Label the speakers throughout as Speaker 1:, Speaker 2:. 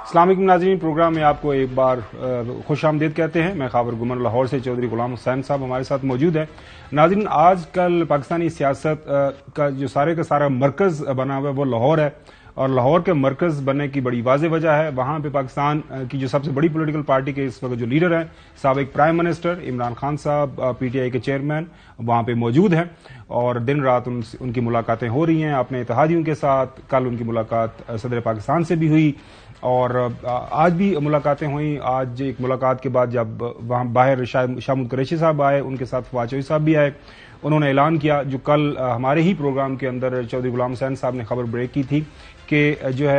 Speaker 1: السلام علیکم ناظرین، پروگرام میں آپ کو ایک بار خوش آمدید کہتے ہیں۔ میں خاور گمن لاہور سے چودھری غلام حسین صاحب ہمارے ساتھ موجود ہیں۔ ناظرین، آج کل پاکستانی سیاست کا جو سارے کا سارا مرکز بنا ہوا ہے وہ لاہور ہے، اور لاہور کے مرکز بننے کی بڑی واضح وجہ ہے وہاں پہ پاکستان کی جو سب سے بڑی پولیٹیکل پارٹی کے اس وقت جو لیڈر ہیں، سابق پرائم منسٹر عمران خان صاحب، پی ٹی آئی کے چیئرمین وہاں پہ موجود ہیں، اور دن رات ان کی ملاقاتیں ہو رہی ہیں اپنے اتحادیوں کے ساتھ۔ کل ان کی ملاقات صدر پاکستان سے بھی ہوئی، اور آج بھی ملاقاتیں ہوئیں۔ آج ایک ملاقات کے بعد جب وہاں باہر شاہ محمود قریشی صاحب آئے، ان کے ساتھ فواد چوہدری صاحب بھی آئے، انہوں نے اعلان کیا جو کل ہمارے ہی پروگرام کے اندر چودھری غلام حسین صاحب نے خبر بریک کی تھی کہ جو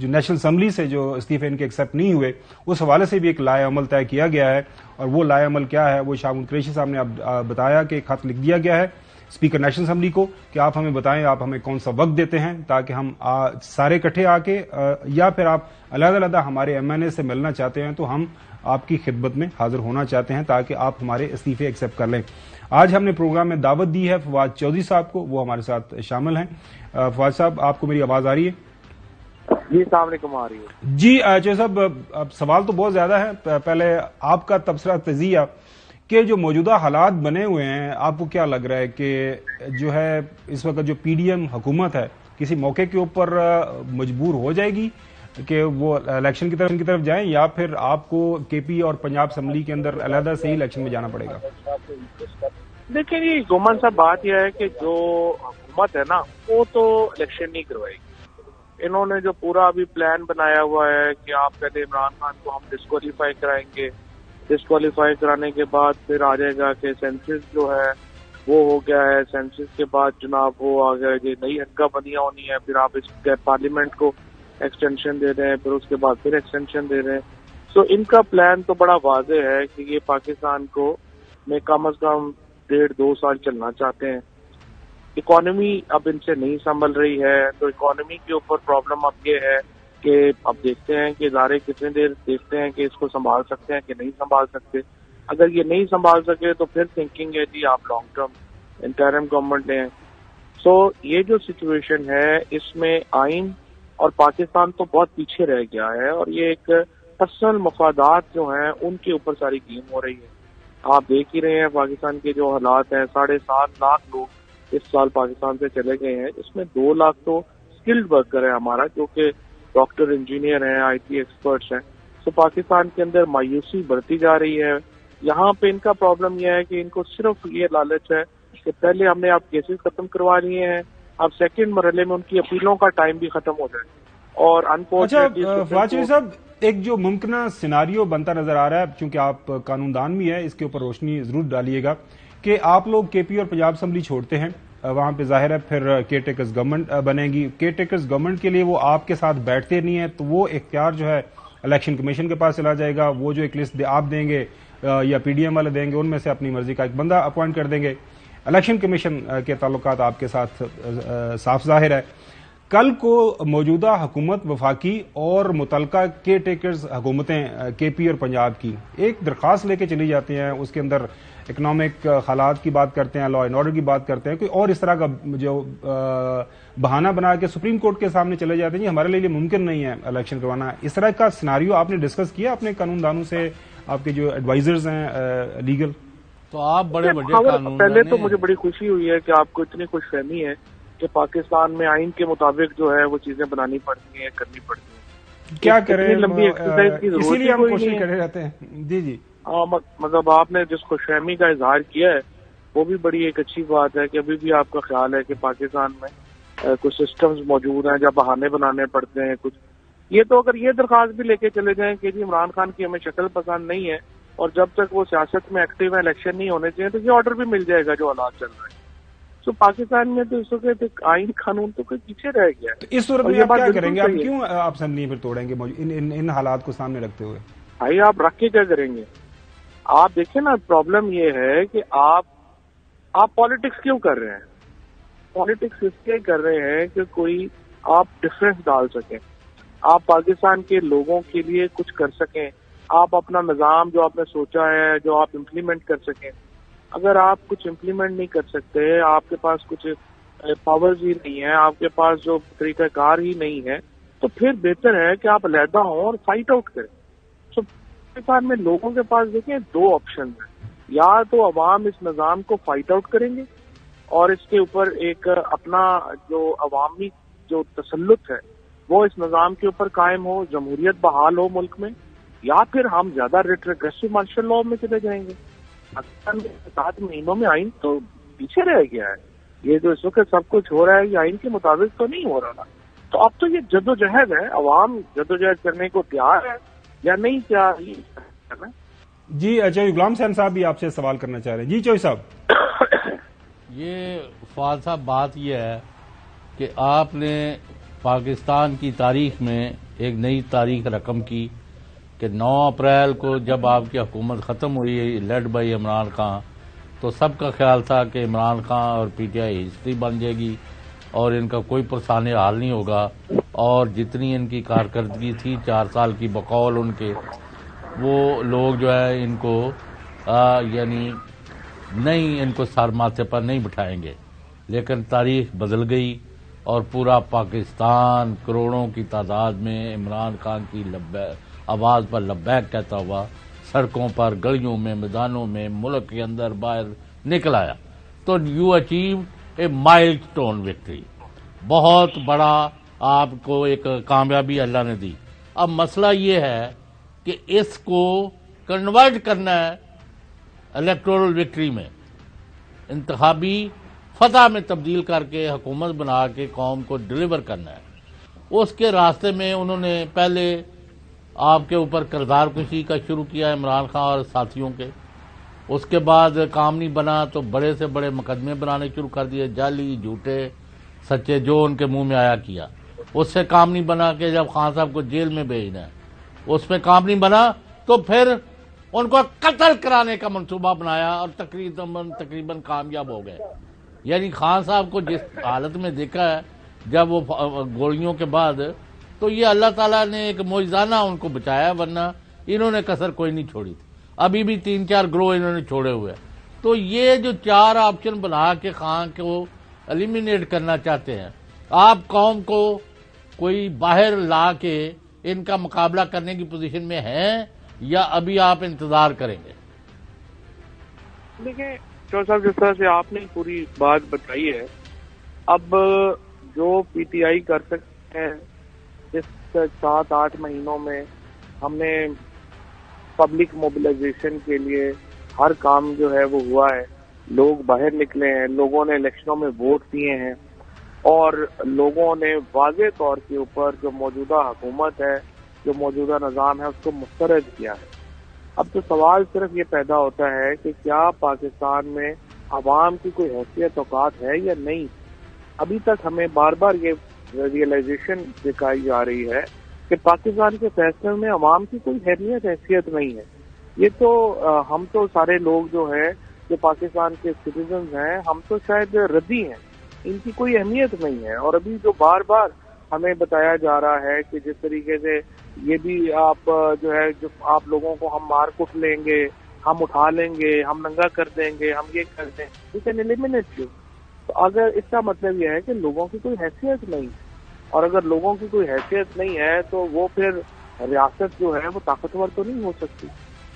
Speaker 1: نیشنل اسمبلی سے جو استعفے ان کے ایکسیپٹ نہیں ہوئے، اس حوالے سے بھی ایک لائحہ عمل طے کیا گیا ہے، اور وہ لائحہ عمل کیا ہے وہ شاہ محمود قریشی صاحب نے اب بتایا کہ ایک خط لکھ دیا گیا ہے اسپیکر نیشنل اسمبلی کو کہ آپ ہمیں بتائیں آپ ہمیں کون سا وقت دیتے ہیں تاکہ ہم سارے اکٹھے آ کے، یا پھر آپ علیحدہ علیحدہ ہمارے ایم این اے سے ملنا چاہتے ہیں تو ہم آپ کی خدمت میں حاضر ہونا چاہتے ہیں تاکہ آپ ہمارے استعفے ایکسیپٹ کر لیں۔ آج ہم نے پروگرام میں دعوت دی ہے فواد چوہدری صاحب کو، وہ ہمارے ساتھ شامل ہیں۔ فواد صاحب، آپ کو میری آواز آ رہی ہے؟
Speaker 2: جی السلام علیکم، آ رہی ہے
Speaker 1: جی۔ چوہدری صاحب، اب سوال تو بہت زیادہ ہے، پہلے آپ کا تبصرہ تجزیہ کہ جو موجودہ حالات بنے ہوئے ہیں، آپ کو کیا لگ رہا ہے کہ جو ہے اس وقت جو پی ڈی ایم حکومت ہے کسی موقع کے اوپر مجبور ہو جائے گی کہ وہ الیکشن کی طرف جائیں، یا پھر آپ کو کے پی اور پنجاب اسمبلی کے اندر علیحدہ سے ہی الیکشن میں جانا پڑے گا؟
Speaker 2: دیکھیں جی، گمن صاحب، بات یہ ہے کہ جو حکومت ہے نا وہ تو الیکشن نہیں کروائے گی۔ انہوں نے جو پورا ابھی پلان بنایا ہوا ہے کہ آپ پہلے عمران خان کو ہم ڈسکوالیفائی کرائیں گے، ڈسکوالیفائی کرانے کے بعد پھر آ جائے گا کہ سینسس جو ہے وہ ہو گیا ہے، سینسس کے بعد جناب وہ آ گیا کہ نئی حلقہ بندیاں ہونی ہے، پھر آپ اس پارلیمنٹ کو ایکسٹینشن دے رہے ہیں، پھر اس کے بعد پھر ایکسٹینشن دے رہے ہیں۔ سو ان کا پلان تو بڑا واضح ہے کہ یہ پاکستان کو میں کم از کم 1.5-2 سال چلنا چاہتے ہیں۔ اکانومی اب ان سے نہیں سنبھل رہی ہے، تو اکانومی کے اوپر پرابلم اب یہ ہے کہ اب دیکھتے ہیں کہ ادارے کتنے دیر دیکھتے ہیں کہ اس کو سنبھال سکتے ہیں کہ نہیں سنبھال سکتے۔ اگر یہ نہیں سنبھال سکے تو پھر تھنکنگ ہے جی آپ لانگ ٹرم انٹرم گورنمنٹ لیں۔ سو یہ جو سچویشن ہے اس میں آئین اور پاکستان تو بہت پیچھے رہ گیا ہے، اور یہ ایک پرسنل مفادات جو ہیں ان کے اوپر ساری گیم ہو رہی ہے۔ آپ دیکھ ہی رہے ہیں پاکستان کے جو حالات ہیں، 7.5 لاکھ لوگ اس سال پاکستان سے چلے گئے ہیں، اس میں 2 لاکھ تو اسکلڈ ورکر ہے ہمارا، جو کہ ڈاکٹر انجینئر ہیں، آئی ٹی ایکسپرٹس ہیں۔ تو پاکستان کے اندر مایوسی بڑھتی جا رہی ہے۔ یہاں پہ ان کا پرابلم یہ ہے کہ ان کو صرف یہ لالچ ہے کہ پہلے ہم نے آپ کیسز ختم کروا لیے ہیں، اب سیکنڈ مرحلے میں ان کی اپیلوں کا ٹائم بھی ختم ہو جائے، اور
Speaker 1: انفارچونیٹلی فواد چوہدری صاحب، ایک جو ممکنہ سیناریو بنتا نظر آ رہا ہے، چونکہ آپ قانون دان بھی ہے، اس کے اوپر روشنی ضرور ڈالیے گا کہ آپ لوگ کے پی اور پنجاب اسمبلی چھوڑتے ہیں، وہاں پہ ظاہر ہے پھر کیئر ٹیکرز گورنمنٹ بنے گی۔ کیئر ٹیکرز گورنمنٹ کے لیے وہ آپ کے ساتھ بیٹھتے نہیں ہیں، تو وہ اختیار جو ہے الیکشن کمیشن کے پاس چلا جائے گا۔ وہ جو ایک لسٹ آپ دیں گے یا پی ڈی ایم والے دیں گے، ان میں سے اپنی مرضی کا ایک بندہ اپوائنٹ کر دیں گے۔ الیکشن کمیشن کے تعلقات آپ کے ساتھ صاف ظاہر ہے۔ کل کو موجودہ حکومت وفاقی اور متعلقہ کیئر ٹیکرز حکومتیں کے پی اور پنجاب کی ایک درخواست لے کے چلی جاتی ہیں، اس کے اندر اکنامک حالات کی بات کرتے ہیں، لا اینڈ آرڈر کی بات کرتے ہیں، کوئی اور اس طرح کا جو بہانہ بنا کے سپریم کورٹ کے سامنے چلے جاتے ہیں جی ہمارے لیے ممکن نہیں ہے الیکشن کروانا۔ اس طرح کا سیناریو آپ نے ڈسکس کیا اپنے قانون دانوں سے، آپ کے جو ایڈوائزرز ہیں لیگل؟
Speaker 3: تو آپ بڑے قانون
Speaker 2: پہلے تو مجھے بڑی خوشی ہوئی ہے کہ آپ کو اتنی خوش فہمی ہے کہ پاکستان میں آئین کے مطابق جو ہے وہ چیزیں بنانی پڑتی ہیں، کرنی پڑتی ہیں۔
Speaker 1: کیا کریں،
Speaker 2: لمبی ایکسرسائز کی ضرورت
Speaker 1: اسی لیے ہم کوشش کرتے رہتے ہیں۔ جی جی،
Speaker 2: مطلب آپ نے جس خوش فہمی کا اظہار کیا ہے وہ بھی بڑی ایک اچھی بات ہے کہ ابھی بھی آپ کا خیال ہے کہ پاکستان میں کچھ سسٹمز موجود ہیں جب بہانے بنانے پڑتے ہیں کچھ۔ یہ تو اگر یہ درخواست بھی لے کے چلے جائیں کہ جی عمران خان کی ہمیں شکل پسند نہیں ہے، اور جب تک وہ سیاست میں ایکٹیو ہے الیکشن نہیں ہونے چاہیے، تو یہ آرڈر بھی مل جائے گا جو حالات چل رہے ہیں۔ تو پاکستان میں تو اس وقت آئین قانون تو کوئی پیچھے رہ گیا ہے۔
Speaker 1: تو اس صورت میں آپ کیا کریں گے؟ آپ کیوں آپ اسمبلی پھر توڑیں گے ان حالات کو سامنے رکھتے ہوئے؟
Speaker 2: بھائی آپ رکھ کے کیا کریں گے؟ آپ دیکھیں نا، پرابلم یہ ہے کہ آپ پالیٹکس کیوں کر رہے ہیں؟ پالیٹکس اس لیے کر رہے ہیں کہ کوئی آپ ڈفرینس ڈال سکیں، آپ پاکستان کے لوگوں کے لیے کچھ کر سکیں، آپ اپنا نظام جو آپ نے سوچا ہے جو آپ امپلیمنٹ کر سکیں۔ اگر آپ کچھ امپلیمنٹ نہیں کر سکتے، آپ کے پاس کچھ پاورز ہی نہیں ہے، آپ کے پاس جو طریقہ کار ہی نہیں ہے، تو پھر بہتر ہے کہ آپ علیحدہ ہوں اور فائٹ آؤٹ کریں. تو پاکستان میں لوگوں کے پاس دیکھیں 2 آپشن ہیں. یا تو عوام اس نظام کو فائٹ آؤٹ کریں گے اور اس کے اوپر ایک اپنا جو عوامی جو تسلط ہے وہ اس نظام کے اوپر قائم ہو, جمہوریت بحال ہو ملک میں, یا پھر ہم زیادہ ریٹریگریسو مارشل لاء میں چلے جائیں گے. پاکستان میں 7 مہینوں میں آئین تو پیچھے رہ گیا ہے. یہ جو اس وقت سب کچھ ہو رہا ہے یہ آئین کے مطابق تو نہیں ہو رہا. تو اب تو یہ جدوجہد ہے, عوام جدوجہد کرنے کو تیار ہے یا نہیں, کیا کرنا.
Speaker 1: جی چوہدری غلام حسین صاحب بھی آپ سے سوال کرنا چاہ رہے ہیں. جی چوہدری صاحب.
Speaker 3: یہ فواد صاحب بات یہ ہے کہ آپ نے پاکستان کی تاریخ میں ایک نئی تاریخ رقم کی کہ 9 اپریل کو جب آپ کی حکومت ختم ہوئی لیڈ بائی عمران خان, تو سب کا خیال تھا کہ عمران خان اور پی ٹی آئی ہسٹری بن جائے گی اور ان کا کوئی پرسانِ حال نہیں ہوگا, اور جتنی ان کی کارکردگی تھی 4 سال کی بقول ان کے, وہ لوگ جو ہے ان کو یعنی نہیں, ان کو سر ماتھے پر نہیں بٹھائیں گے. لیکن تاریخ بدل گئی اور پورا پاکستان کروڑوں کی تعداد میں عمران خان کی آواز پر لبیک کہتا ہوا سڑکوں پر, گلیوں میں, میدانوں میں, ملک کے اندر باہر نکل آیا. تو یو اچیو اے مائل سٹون وکٹری, بہت بڑا آپ کو ایک کامیابی اللہ نے دی. اب مسئلہ یہ ہے کہ اس کو کنورٹ کرنا ہے الیکٹورل وکٹری میں, انتخابی فتح میں تبدیل کر کے حکومت بنا کے قوم کو ڈلیور کرنا ہے. اس کے راستے میں انہوں نے پہلے آپ کے اوپر کردار کشی کا شروع کیا عمران خان اور ساتھیوں کے. اس کے بعد کام نہیں بنا تو بڑے سے بڑے مقدمے بنانے شروع کر دیے, جعلی, جھوٹے, سچے, جو ان کے منہ میں آیا کیا. اس سے کام نہیں بنا کہ جب خان صاحب کو جیل میں بھیجنا ہے اس میں کام نہیں بنا تو پھر ان کو قتل کرانے کا منصوبہ بنایا اور تقریباً کامیاب ہو گئے. یعنی خان صاحب کو جس حالت میں دیکھا ہے جب وہ گولیوں کے بعد, تو یہ اللہ تعالیٰ نے ایک معجزانہ ان کو بچایا, ورنہ انہوں نے کسر کوئی نہیں چھوڑی تھی. ابھی بھی 3-4 گروہ انہوں نے چھوڑے ہوئے. تو یہ جو 4 آپشن بنا کے خان کو ایلیمینیٹ کرنا چاہتے ہیں, آپ قوم کو کوئی باہر لا کے ان کا مقابلہ کرنے کی پوزیشن میں ہیں یا ابھی آپ انتظار کریں گے؟
Speaker 2: دیکھیں چوہدری صاحب, جس طرح سے آپ نے پوری بات بتائی ہے, اب جو پی ٹی آئی کر سکتے ہیں اس 7-8 مہینوں میں, ہم نے پبلک موبلائزیشن کے لیے ہر کام جو ہے وہ ہوا ہے. لوگ باہر نکلے ہیں, لوگوں نے الیکشنوں میں ووٹ دیے ہیں اور لوگوں نے واضح طور کے اوپر جو موجودہ حکومت ہے, جو موجودہ نظام ہے, اس کو مسترد کیا ہے. اب تو سوال صرف یہ پیدا ہوتا ہے کہ کیا پاکستان میں عوام کی کوئی حیثیت اوقات ہے یا نہیں. ابھی تک ہمیں بار بار یہ ریئلائزیشن دکھائی جا رہی ہے کہ پاکستان کے فیصلے میں عوام کی کوئی اہمیت حیثیت نہیں ہے. یہ تو ہم تو سارے لوگ جو ہے جو پاکستان کے سٹیزنز ہیں, ہم تو شاید ردی ہیں, ان کی کوئی اہمیت نہیں ہے. اور ابھی جو بار بار ہمیں بتایا جا رہا ہے کہ جس طریقے سے یہ بھی آپ جو ہے جو آپ لوگوں کو ہم مار کٹ لیں گے, ہم اٹھا لیں گے, ہم ننگا کر دیں گے, ہم یہ کر دیں, یو کین ایلیمینیٹ یو. تو اگر اس کا مطلب یہ ہے کہ لوگوں کی کوئی حیثیت نہیں, اور اگر لوگوں کی کوئی حیثیت نہیں ہے تو وہ پھر ریاست جو ہے وہ طاقتور تو نہیں ہو سکتی.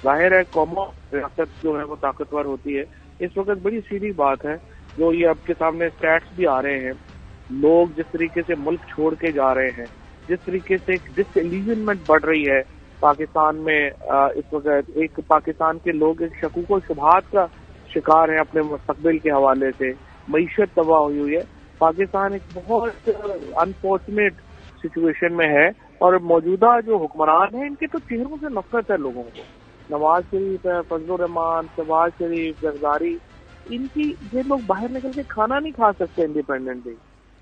Speaker 2: ظاہر ہے قوموں ریاست جو ہے وہ طاقتور ہوتی ہے. اس وقت بڑی سیدھی بات ہے جو یہ آپ کے سامنے اسٹیٹس بھی آ رہے ہیں, لوگ جس طریقے سے ملک چھوڑ کے جا رہے ہیں, جس طریقے سے ڈس ایلیجنمنٹ بڑھ رہی ہے پاکستان میں اس وقت, ایک پاکستان کے لوگ ایک شکوک و شبہات کا شکار ہیں اپنے مستقبل کے حوالے سے, معیشت تباہ ہوئی ہے. پاکستان ایک بہت انفارچونیٹ سچویشن میں ہے اور موجودہ جو حکمران ہیں ان کے تو چہروں سے نفرت ہے لوگوں کو. نواز شریف ہے, فضل الرحمان, شہباز شریف, زرداری, ان کی یہ لوگ باہر نکل کے کھانا نہیں کھا سکتے انڈیپینڈنٹلی.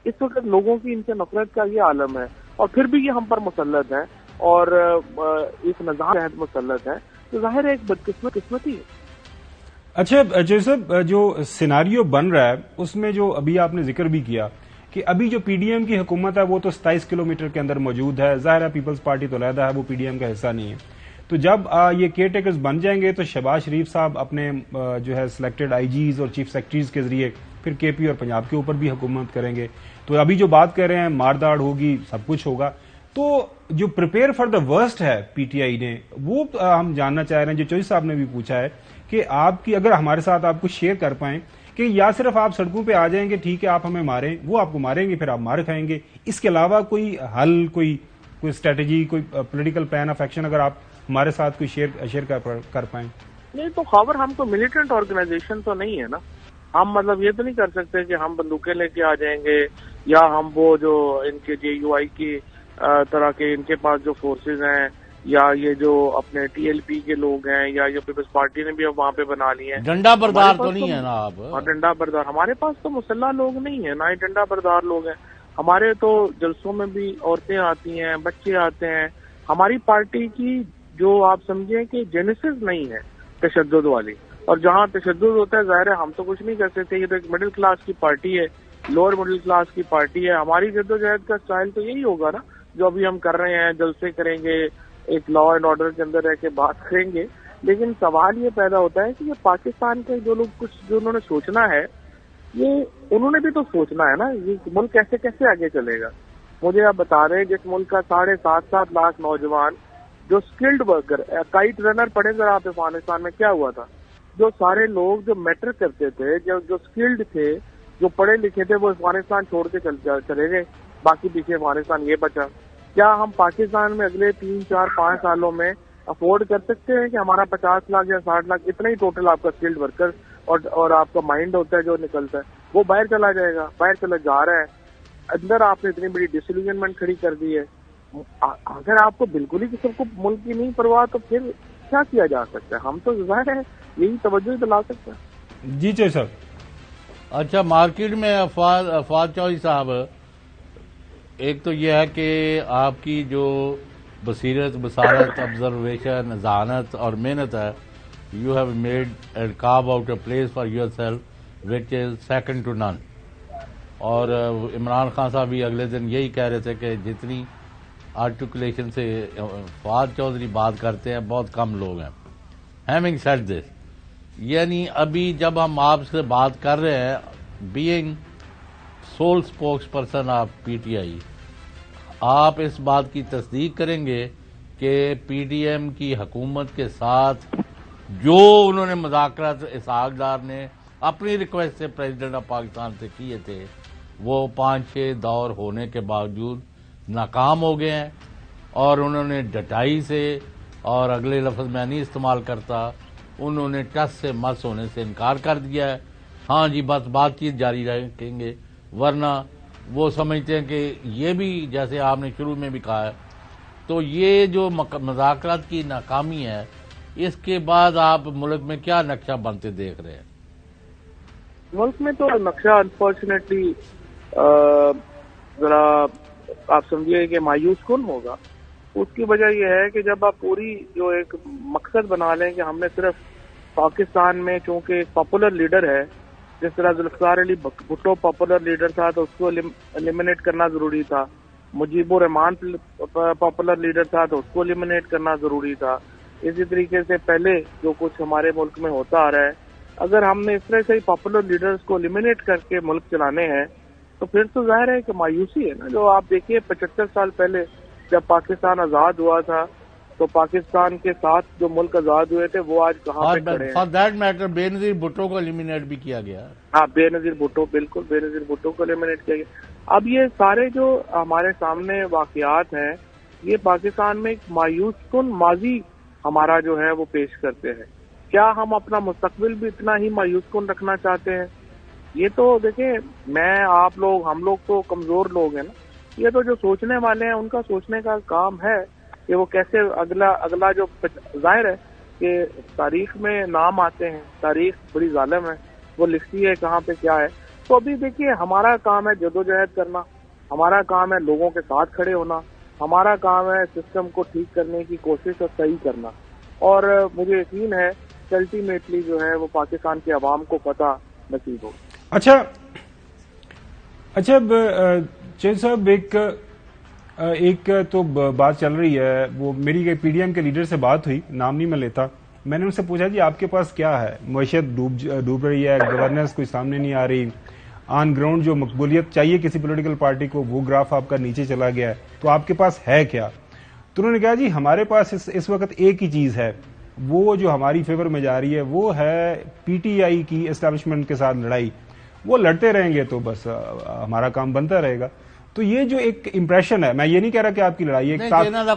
Speaker 2: اس وقت لوگوں کی ان سے نفرت کا یہ عالم ہے اور پھر بھی یہ ہم پر مسلط ہے اور اس نظام کے تحت مسلط ہے, تو ظاہر ہے ایک بدقسمتی ہے.
Speaker 1: اچھا جوزف, جو سیناریو بن رہا ہے اس میں جو ابھی آپ نے ذکر بھی کیا کہ ابھی جو پی ڈی ایم کی حکومت ہے وہ تو 27 کلومیٹر کے اندر موجود ہے. ظاہر ہے پیپلز پارٹی تو علیحدہ ہے, وہ پی ڈی ایم کا حصہ نہیں ہے. تو جب یہ کیئر ٹیکرز بن جائیں گے تو شہباز شریف صاحب اپنے جو ہے سلیکٹڈ آئی جیز اور چیف سیکرٹریز کے ذریعے پھر کے پی اور پنجاب کے اوپر بھی حکومت کریں گے. تو ابھی جو بات کر رہے ہیں مارداڑ ہوگی, سب کچھ ہوگا. تو جو پریپیئر فار دا ورسٹ ہے پی ٹی آئی نے، وہ ہم جاننا چاہ رہے ہیں، جو چوہدری صاحب نے بھی پوچھا ہے کہ آپ کی اگر ہمارے ساتھ آپ کچھ شیئر کر پائیں کہ یا صرف آپ سڑکوں پہ آ جائیں گے ٹھیک ہے آپ ہمیں ماریں، وہ آپ کو ماریں گے پھر آپ مار کھائیں گے، اس کے علاوہ کوئی حل، کوئی اسٹریٹجی، کوئی پولیٹیکل پلان آف ایکشن اگر آپ ہمارے ساتھ کوئی شیئر کر پائیں؟
Speaker 2: نہیں تو خبر ہم تو ملیٹنٹ آرگنائزیشن تو نہیں ہے نا، ہم مطلب یہ تو نہیں کر سکتے کہ ہم بندوقیں لے کے آ جائیں گے، یا ہم وہ جو ان کے جے یو آئی کی طرح کے ان کے پاس جو فورسز ہیں، یا یہ جو اپنے ٹی ایل پی کے لوگ ہیں، یا یہ پیپلز پارٹی نے بھی اب وہاں پہ بنا لی ہیں،
Speaker 3: ڈنڈا بردار تو نہیں ہے نا آپ؟
Speaker 2: ہاں ڈنڈا بردار، ہمارے پاس تو مسلح لوگ نہیں ہیں، نہ ہی ڈنڈا بردار لوگ ہیں، ہمارے تو جلسوں میں بھی عورتیں آتی ہیں، بچے آتے ہیں، ہماری پارٹی کی جو آپ سمجھیں کہ جینیسس نہیں ہے تشدد والی، اور جہاں تشدد ہوتا ہے ظاہر ہے ہم تو کچھ نہیں کر سکتے، یہ تو ایک مڈل کلاس کی پارٹی ہے، لوور مڈل کلاس کی پارٹی ہے، ہماری جدوجہد کا سٹائل تو یہی ہوگا نا جو ابھی ہم کر رہے ہیں، جلسے کریں گے، ایک لا اینڈ آرڈر کے اندر رہ کے بات کریں گے، لیکن سوال یہ پیدا ہوتا ہے کہ یہ پاکستان کے جو لوگ کچھ جو انہوں نے سوچنا ہے، یہ انہوں نے بھی تو سوچنا ہے نا، یہ ملک کیسے کیسے آگے چلے گا؟ مجھے آپ بتا رہے ہیں جس ملک کا 7.5 لاکھ نوجوان جو اسکلڈ ورکر، کائٹ رنر پڑھے ذرا آپ افغانستان میں کیا ہوا تھا، جو سارے لوگ جو میٹر کرتے تھے، جو اسکلڈ تھے، جو پڑھے لکھے تھے، وہ افغانستان چھوڑ کے چلے گئے، باقی پیچھے افغانستان یہ بچا۔ کیا ہم پاکستان میں اگلے 3, 4, 5 سالوں میں افورڈ کر سکتے ہیں کہ ہمارا 50 لاکھ یا 60 لاکھ اتنا ہی ٹوٹل آپ کا اسکلڈ ورکر اور آپ کا مائنڈ ہوتا ہے جو نکلتا ہے وہ باہر چلا جائے گا، باہر چلا جا رہا ہے، اندر آپ نے اتنی بڑی ڈسلیوژنمنٹ کھڑی کر دی ہے۔ اگر آپ کو بالکل ہی کسی کو ملک کی نہیں پرواہ تو پھر کیا کیا جا سکتا ہے؟ ہم تو ظاہر ہے یہی توجہ دلا سکتے ہیں۔
Speaker 1: جی چوہدری صاحب۔
Speaker 3: اچھا، مارکیٹ میں افواد چوہدری صاحب، ایک تو یہ ہے کہ آپ کی جو بصیرت، بصارت، آبزرویشن، ذہانت اور محنت ہے، you have made and carve out a place for yourself which is second to none. اور عمران خان صاحب بھی اگلے دن یہی کہہ رہے تھے کہ جتنی آرٹیکولیشن سے فواد چوہدری بات کرتے ہیں بہت کم لوگ ہیں۔ ہیونگ سیڈ دس، یعنی ابھی جب ہم آپ سے بات کر رہے ہیں، being civil spokes person of P T I, آپ اس بات کی تصدیق کریں گے کہ پی ڈی ایم کی حکومت کے ساتھ جو انہوں نے مذاکرات اسحاق ڈار نے اپنی ریکویسٹ سے پریزیڈنٹ آف پاکستان سے کیے تھے، وہ 5-6 دور ہونے کے باوجود ناکام ہو گئے ہیں، اور انہوں نے ڈٹائی سے، اور اگلے لفظ میں نہیں استعمال کرتا، انہوں نے ٹس سے مس ہونے سے انکار کر دیا ہے۔ ہاں جی، بس بات چیت جاری رکھیں گے، ورنہ وہ سمجھتے ہیں کہ یہ بھی، جیسے آپ نے شروع میں بھی کہا ہے، تو یہ جو مذاکرات کی ناکامی ہے، اس کے بعد آپ ملک میں کیا نقشہ بنتے دیکھ رہے ہیں؟
Speaker 2: ملک میں تو نقشہ انفارچونیٹلی ذرا آپ سمجھیے کہ مایوس کن ہوگا۔ اس کی وجہ یہ ہے کہ جب آپ پوری جو ایک مقصد بنا لیں کہ ہم نے صرف پاکستان میں، چونکہ ایک پاپولر لیڈر ہے، جس طرح ذوالفقار علی بھٹو پاپولر لیڈر تھا تو اس کو ایلیمنیٹ کرنا ضروری تھا، مجیب الرحمان پاپولر لیڈر تھا تو اس کو ایلیمنیٹ کرنا ضروری تھا، اسی طریقے سے پہلے جو کچھ ہمارے ملک میں ہوتا آ رہا ہے، اگر ہم نے اس طرح سے پاپولر لیڈرز کو ایلیمنیٹ کر کے ملک چلانے ہیں تو پھر تو ظاہر ہے کہ مایوسی ہے نا۔ جو آپ دیکھیے 75 سال پہلے جب پاکستان آزاد ہوا تھا تو پاکستان کے ساتھ جو ملک آزاد ہوئے تھے وہ آج کہاں پہ کھڑے ہیں؟
Speaker 3: فار دیٹ میٹر بے نظیر بھٹو کو ایلیمنیٹ بھی کیا گیا۔
Speaker 2: ہاں، بے نظیر بھٹو، بالکل بے نظیر بھٹو کو ایلیمنیٹ کیا گیا۔ اب یہ سارے جو ہمارے سامنے واقعات ہیں، یہ پاکستان میں ایک مایوس کن ماضی ہمارا جو ہے وہ پیش کرتے ہیں۔ کیا ہم اپنا مستقبل بھی اتنا ہی مایوس کن رکھنا چاہتے ہیں؟ یہ تو دیکھیں، میں، آپ لوگ، ہم لوگ تو کمزور لوگ ہیں نا، یہ تو جو سوچنے والے ہیں ان کا سوچنے کا کام ہے کہ وہ کیسے اگلا جو ظاہر ہے کہ تاریخ میں نام آتے ہیں، تاریخ بڑی ظالم ہے، وہ لکھتی ہے کہاں پہ کیا ہے۔ تو ابھی دیکھیے، ہمارا کام ہے جدوجہد کرنا، ہمارا کام ہے لوگوں کے ساتھ کھڑے ہونا، ہمارا کام ہے سسٹم کو ٹھیک کرنے کی کوشش اور صحیح کرنا، اور مجھے یقین ہے کہ الٹیمیٹلی جو ہے وہ پاکستان کے عوام کو پتہ نصیب ہو۔
Speaker 1: اچھا چوہدری صاحب، ایک تو بات چل رہی ہے، وہ میری پی ڈی ایم کے لیڈر سے بات ہوئی، نام نہیں میں لیتا، میں نے ان سے پوچھا جی آپ کے پاس کیا ہے؟ معیشت ڈوب رہی ہے، گورننس کوئی سامنے نہیں آ رہی، آن گراؤنڈ جو مقبولیت چاہیے کسی پولیٹیکل پارٹی کو وہ گراف آپ کا نیچے چلا گیا ہے، تو آپ کے پاس ہے کیا؟ تو انہوں نے کہا جی ہمارے پاس اس وقت ایک ہی چیز ہے، وہ جو ہماری فیور میں جا رہی ہے وہ ہے پی ٹی آئی کی اسٹیبلشمنٹ کے ساتھ لڑائی، وہ لڑتے رہیں گے تو بس ہمارا کام بنتا رہے گا۔ تو یہ جو ایک امپریشن ہے، میں یہ نہیں کہہ رہا کہ آپ کی لڑائی ہے،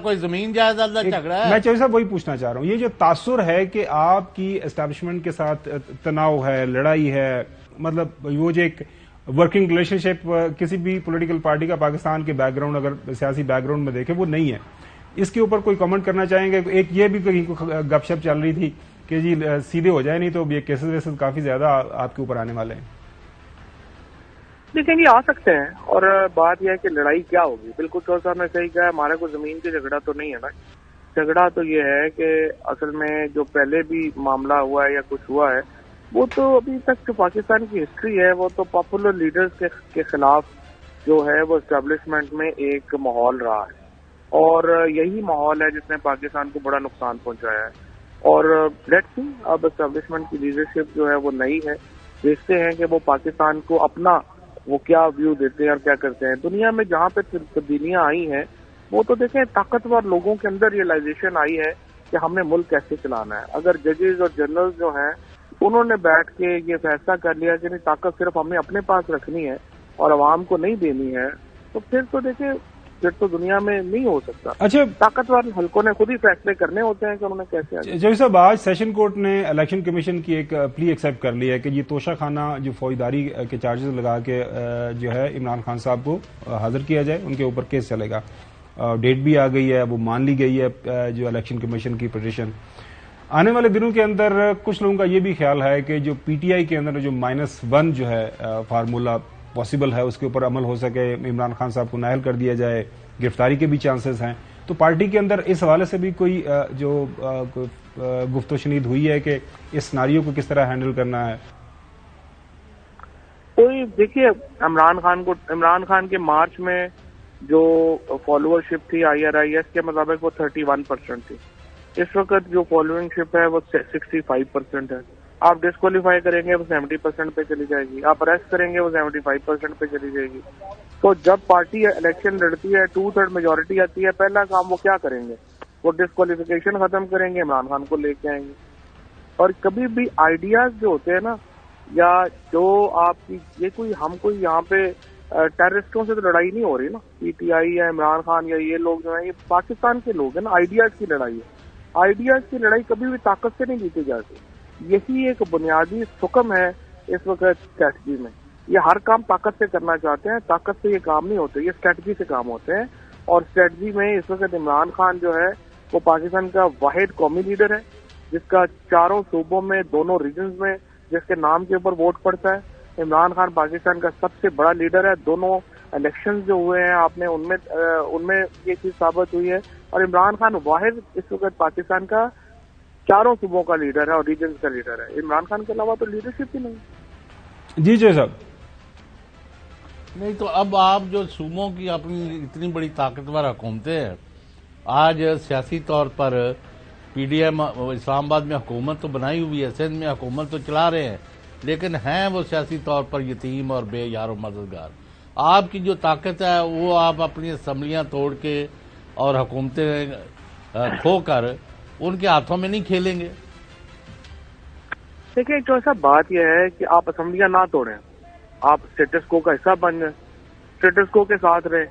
Speaker 3: کوئی زمین جائیداد کا جھگڑا ہے،
Speaker 1: میں چوہدری صاحب وہی پوچھنا چاہ رہا ہوں، یہ جو تاثر ہے کہ آپ کی اسٹیبلشمنٹ کے ساتھ تناؤ ہے، لڑائی ہے، مطلب وہ جو ایک ورکنگ ریلیشن شپ کسی بھی پولیٹیکل پارٹی کا پاکستان کے بیک گراؤنڈ اگر سیاسی بیک گراؤنڈ میں دیکھیں وہ نہیں ہے، اس کے اوپر کوئی کمنٹ کرنا چاہیں گے؟ ایک یہ بھی کہیں گپ شپ چل رہی تھی کہ جی سیدھے ہو جائے نہیں تو یہ کیسز ویسز کافی زیادہ آپ کے اوپر آنے والے ہیں۔
Speaker 2: دیکھیں یہ آ سکتے ہیں، اور بات یہ ہے کہ لڑائی کیا ہوگی، بالکل چودھری صاحب نے صحیح کہا، ہمارے کو زمین کی جھگڑا تو نہیں ہے نا، جھگڑا تو یہ ہے کہ اصل میں جو پہلے بھی معاملہ ہوا ہے یا کچھ ہوا ہے وہ تو ابھی تک جو پاکستان کی ہسٹری ہے وہ تو پاپولر لیڈرز کے خلاف جو ہے وہ اسٹیبلشمنٹ میں ایک ماحول رہا ہے، اور یہی ماحول ہے جس نے پاکستان کو بڑا نقصان پہنچایا ہے، اور لیٹس سی اب اسٹیبلشمنٹ کی لیڈرشپ جو ہے وہ نئی ہے، دیکھتے ہیں کہ وہ پاکستان کو اپنا وہ کیا ویو دیتے ہیں اور کیا کرتے ہیں۔ دنیا میں جہاں پہ تبدیلیاں آئی ہیں وہ تو دیکھیں طاقتور لوگوں کے اندر ریئلائزیشن آئی ہے کہ ہم نے ملک کیسے چلانا ہے۔ اگر ججز اور جنرل جو ہیں انہوں نے بیٹھ کے یہ فیصلہ کر لیا کہ نہیں طاقت صرف ہمیں اپنے پاس رکھنی ہے اور عوام کو نہیں دینی ہے، تو پھر تو دیکھیں پھر تو دنیا میں نہیں ہو سکتا۔
Speaker 1: اچھا،
Speaker 2: طاقتور حلقوں نے خود ہی فیصلے کرنے ہوتے ہیں کہ انہوں نے کیسے۔
Speaker 1: جوہری صاحب آج سیشن کورٹ نے الیکشن کمیشن کی ایک پلی ایکسیپٹ کر لی ہے کہ یہ توشہ خانہ جو فوجداری کے چارجز لگا کے جو ہے عمران خان صاحب کو حاضر کیا جائے، ان کے اوپر کیس چلے گا، ڈیٹ بھی آ گئی ہے، وہ مان لی گئی ہے جو الیکشن کمیشن کی پٹیشن۔ آنے والے دنوں کے اندر کچھ لوگوں کا یہ بھی خیال ہے کہ جو پی ٹی آئی کے اندر جو -1 جو ہے فارمولا پاسبل ہے اس کے اوپر عمل ہو سکے، عمران خان صاحب کو نااہل کر دیا جائے، گرفتاری کے بھی چانسز ہیں، تو پارٹی کے اندر اس حوالے سے بھی کوئی جو گفت و شنید ہوئی ہے کہ اس سناریو کو کس طرح ہینڈل کرنا ہے؟
Speaker 2: کوئی دیکھیے عمران خان کے مارچ میں جو فالوورشپ تھی IRIS کے مطابق وہ 31% تھی، اس وقت جو فالوئنگ شپ ہے وہ 65% ہے۔ آپ ڈسکوالیفائی کریں گے وہ 70% پہ چلی جائے گی، آپ اریسٹ کریں گے وہ 75% پہ چلی جائے گی۔ تو جب پارٹی الیکشن لڑتی ہے 2/3 میجورٹی آتی ہے، پہلا کام وہ کیا کریں گے؟ وہ ڈسکوالیفیکیشن ختم کریں گے، عمران خان کو لے کے آئیں گے۔ اور کبھی بھی آئیڈیاز جو ہوتے ہیں نا، یا جو آپ کی ہم کوئی یہاں پہ ٹیررسٹوں سے تو لڑائی نہیں ہو رہی نا، پی ٹی آئی یا عمران خان یا یہ لوگ جو ہیں یہ پاکستان کے لوگ ہیں نا، آئیڈیاز کی لڑائی ہے۔ آئیڈیاز کی لڑائی کبھی بھی طاقت سے نہیں جیتی جاتی، یہی ایک بنیادی حکم ہے اس وقت اسٹریٹجی میں۔ یہ ہر کام طاقت سے کرنا چاہتے ہیں، طاقت سے یہ کام نہیں ہوتے، یہ اسٹریٹجی سے کام ہوتے ہیں، اور اسٹریٹجی میں اس وقت عمران خان جو ہے وہ پاکستان کا واحد قومی لیڈر ہے جس کا چاروں صوبوں میں دونوں ریجنز میں جس کے نام کے اوپر ووٹ پڑتا ہے۔ عمران خان پاکستان کا سب سے بڑا لیڈر ہے، دونوں الیکشن جو ہوئے ہیں آپ نے ان میں یہ چیز ثابت ہوئی ہے، اور عمران خان واحد اس وقت پاکستان کا چاروں صوبوں کا لیڈر ہے اور ریجنز کا لیڈر ہے۔ عمران خان کے علاوہ تو لیڈرشپ ہی نہیں۔
Speaker 1: جی صاحب،
Speaker 3: نہیں تو اب آپ جو صوبوں کی اپنی اتنی بڑی طاقتور حکومتیں ہیں، آج سیاسی طور پر پی ڈی ایم اسلام آباد میں حکومت تو بنائی ہوئی ہے، سندھ میں حکومت تو چلا رہے ہیں، لیکن ہیں وہ سیاسی طور پر یتیم اور بے یار و مددگار۔ آپ کی جو طاقت ہے وہ آپ اپنی اسمبلیاں توڑ کے اور حکومتیں کھو کر ان کے ہاتھوں میں نہیں کھیلیں گے۔
Speaker 2: دیکھیں جو ایسا بات یہ ہے کہ آپ اسمبلیاں نہ توڑیں، آپ اسٹیٹس کو کا حصہ بن جائیں، اسٹیٹس کو کے ساتھ رہیں،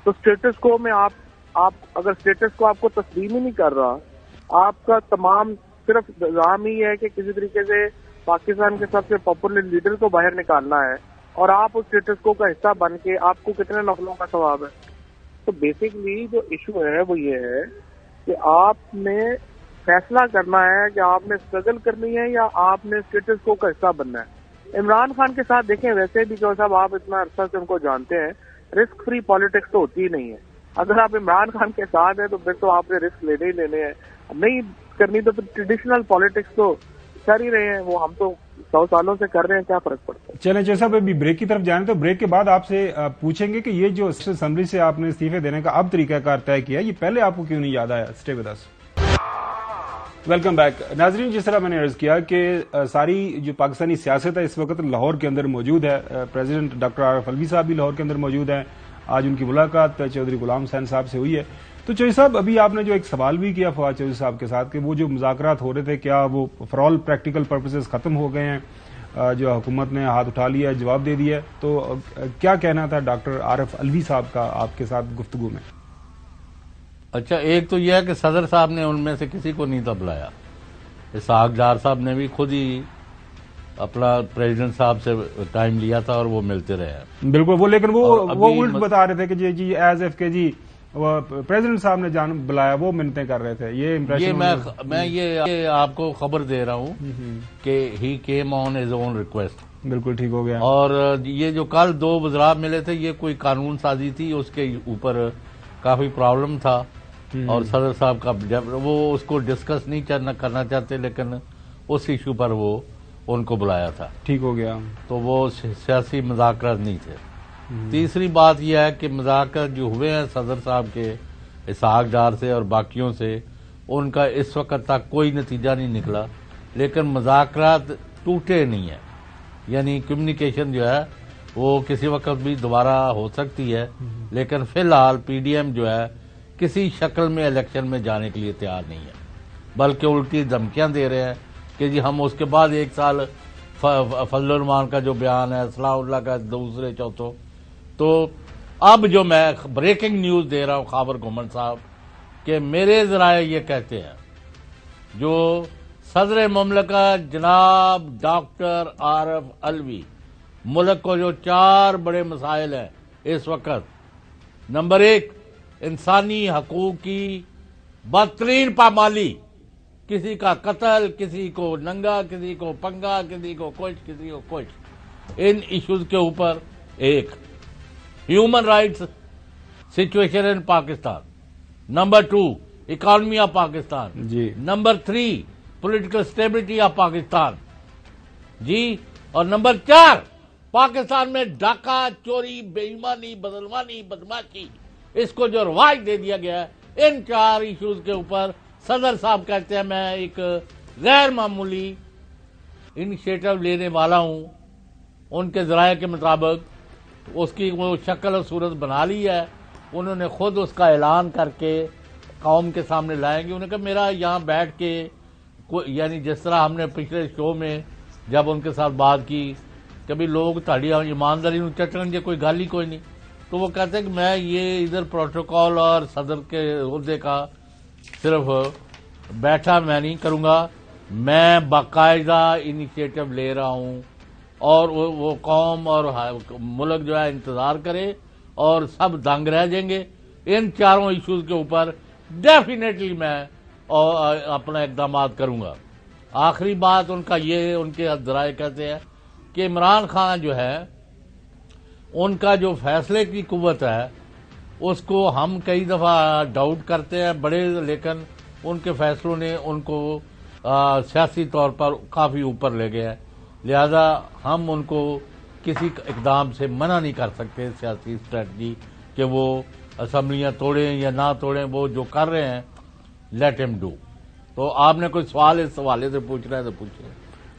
Speaker 2: تو اسٹیٹس کو میں آپ اگر اسٹیٹس کو آپ کو تسلیم ہی نہیں کر رہا، آپ کا تمام صرف نظام ہی ہے کہ کسی طریقے سے پاکستان کے سب سے پاپولر لیڈر کو باہر نکالنا ہے، اور آپ اس اسٹیٹس کو کا حصہ بن کے آپ کو کتنے نفلوں کا ثواب ہے۔ تو بیسکلی جو ایشو ہے وہ یہ ہے کہ آپ نے فیصلہ کرنا ہے کہ آپ نے اسٹرگل کرنی ہے یا آپ نے اسٹیٹس کو کا حصہ بننا ہے۔ عمران خان کے ساتھ دیکھیں ویسے بھی جو صاحب آپ اتنا عرصہ سے ان کو جانتے ہیں، رسک فری پالیٹکس تو ہوتی ہی نہیں ہے۔ اگر آپ عمران خان کے ساتھ ہیں تو پھر تو آپ نے رسک لینے ہی لینے ہیں، نہیں کرنی تو ٹریڈیشنل پالیٹکس تو کر ہی رہے ہیں، وہ ہم تو 100 سالوں سے کر رہے ہیں، کیا فرق پڑتا ہے۔
Speaker 1: چلیں جیسا ابھی بریک کی طرف جائیں تو بریک کے بعد آپ سے پوچھیں گے کہ یہ جو اسمبلی سے آپ نے استعفے دینے کا اب طریقہ کار طے کیا، یہ پہلے آپ کو کیوں نہیں یاد آیا؟ Stay with us. Welcome back ناظرین، جس طرح میں نے عرض کیا کہ ساری جو پاکستانی سیاست ہے اس وقت لاہور کے اندر موجود ہے. پریزیڈنٹ ڈاکٹر عارف الوی صاحب بھی لاہور کے اندر موجود ہیں. آج ان کی ملاقات چودھری غلام حسین صاحب سے ہوئی ہے. تو چودھری صاحب، ابھی آپ نے جو ایک سوال بھی کیا فواد چودھری صاحب کے ساتھ کہ وہ جو مذاکرات ہو رہے تھے کیا وہ فار آل پریکٹیکل پرپسز ختم ہو گئے ہیں، جو حکومت نے ہاتھ اٹھا لیا ہے، جواب دے دیا ہے، تو کیا کہنا تھا ڈاکٹر عارف الوی صاحب کا آپ کے ساتھ گفتگو میں؟
Speaker 3: اچھا، ایک تو یہ ہے کہ صدر صاحب نے ان میں سے کسی کو نہیں تھا بلایا. اسحاق ڈار صاحب نے بھی خود ہی اپنا پریزیڈنٹ صاحب سے ٹائم لیا تھا اور وہ ملتے رہے.
Speaker 1: بالکل، وہ لیکن وہ الٹ بتا رہے تھے کہ جی ایز ایف کے جی پریزیڈنٹ صاحب نے بلایا، وہ منتیں کر رہے تھے. یہ
Speaker 3: میں یہ آپ کو خبر دے رہا ہوں کہ he came on his own request.
Speaker 1: بالکل ٹھیک ہو گیا.
Speaker 3: اور یہ جو کل دو وزراء ملے تھے یہ کوئی قانون سازی تھی، اس کے اوپر کافی پرابلم تھا اور صدر صاحب کا وہ اس کو ڈسکس نہیں کرنا چاہتے، لیکن اس ایشو پر وہ ان کو بلایا تھا.
Speaker 1: ٹھیک ہو گیا.
Speaker 3: تو وہ سیاسی مذاکرات نہیں تھے. تیسری بات یہ ہے کہ مذاکرات جو ہوئے ہیں صدر صاحب کے اسحاق ڈار سے اور باقیوں سے، ان کا اس وقت تک کوئی نتیجہ نہیں نکلا. لیکن مذاکرات ٹوٹے نہیں ہیں، یعنی کمیونیکیشن جو ہے وہ کسی وقت بھی دوبارہ ہو سکتی ہے. لیکن فی الحال پی ڈی ایم جو ہے کسی شکل میں الیکشن میں جانے کے لیے تیار نہیں ہے، بلکہ الٹی دھمکیاں دے رہے ہیں کہ جی ہم اس کے بعد ایک سال فضل الرحمان کا جو بیان ہے، صلاح اللہ کا دوسرے چوتھوں. تو اب جو میں بریکنگ نیوز دے رہا ہوں خاور گھمن صاحب کہ میرے ذرائع یہ کہتے ہیں جو صدر مملکت جناب ڈاکٹر عارف الوی، ملک کو جو 4 بڑے مسائل ہیں اس وقت، نمبر 1 انسانی حقوق کی بدترین پامالی، کسی کا قتل، کسی کو ننگا، کسی کو پنگا، کسی کو کچھ، ان ایشوز کے اوپر. 1 human rights situation in Pakistan. Number 2 economy of Pakistan.
Speaker 1: جی.
Speaker 3: Number 3 political stability of Pakistan. جی. اور نمبر 4 پاکستان میں ڈاکہ، چوری، بے ایمانی، بدعنوانی، بدماشی، اس کو جو رواج دے دیا گیا ہے، ان 4 ایشوز کے اوپر صدر صاحب کہتے ہیں میں ایک غیر معمولی انیشیٹو لینے والا ہوں. ان کے ذرائع کے مطابق اس کی وہ شکل و صورت بنا لی ہے. انہوں نے خود اس کا اعلان کر کے قوم کے سامنے لائیں گے. انہوں نے کہا میرا یہاں بیٹھ کے یعنی جس طرح ہم نے پچھلے شو میں جب ان کے ساتھ بات کی، کبھی لوگ تاڑی ایمانداری چٹن جی کوئی گل ہی کوئی نہیں، تو وہ کہتے ہیں کہ میں یہ ادھر پروٹوکول اور صدر کے عہدے کا صرف بیٹھا میں نہیں کروں گا، میں باقاعدہ انیشیٹو لے رہا ہوں. اور وہ قوم اور ملک جو ہے انتظار کرے اور سب دنگ رہ جائیں گے. ان 4 ایشوز کے اوپر ڈیفینیٹلی میں اپنا اقدامات کروں گا. آخری بات ان کا یہ، ان کے ذرائع کہتے ہیں کہ عمران خان جو ہے ان کا جو فیصلے کی قوت ہے اس کو ہم کئی دفعہ ڈاؤٹ کرتے ہیں بڑے، لیکن ان کے فیصلوں نے ان کو سیاسی طور پر کافی اوپر لے گئے ہیں. لہذا ہم ان کو کسی اقدام سے منع نہیں کر سکتے سیاسی اسٹریٹجی کہ وہ اسمبلیاں توڑیں یا نہ توڑیں. وہ جو کر رہے ہیں لیٹ ہم ڈو. تو آپ نے کوئی سوال اس حوالے سے پوچھ رہے ہیں تو پوچھیں.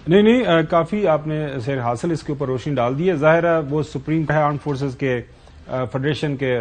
Speaker 1: نہیں، کافی آپ نے سیر حاصل اس کے اوپر روشنی ڈال دی ہے. ظاہر ہے وہ سپریم آرم فورسز کے فیڈریشن کے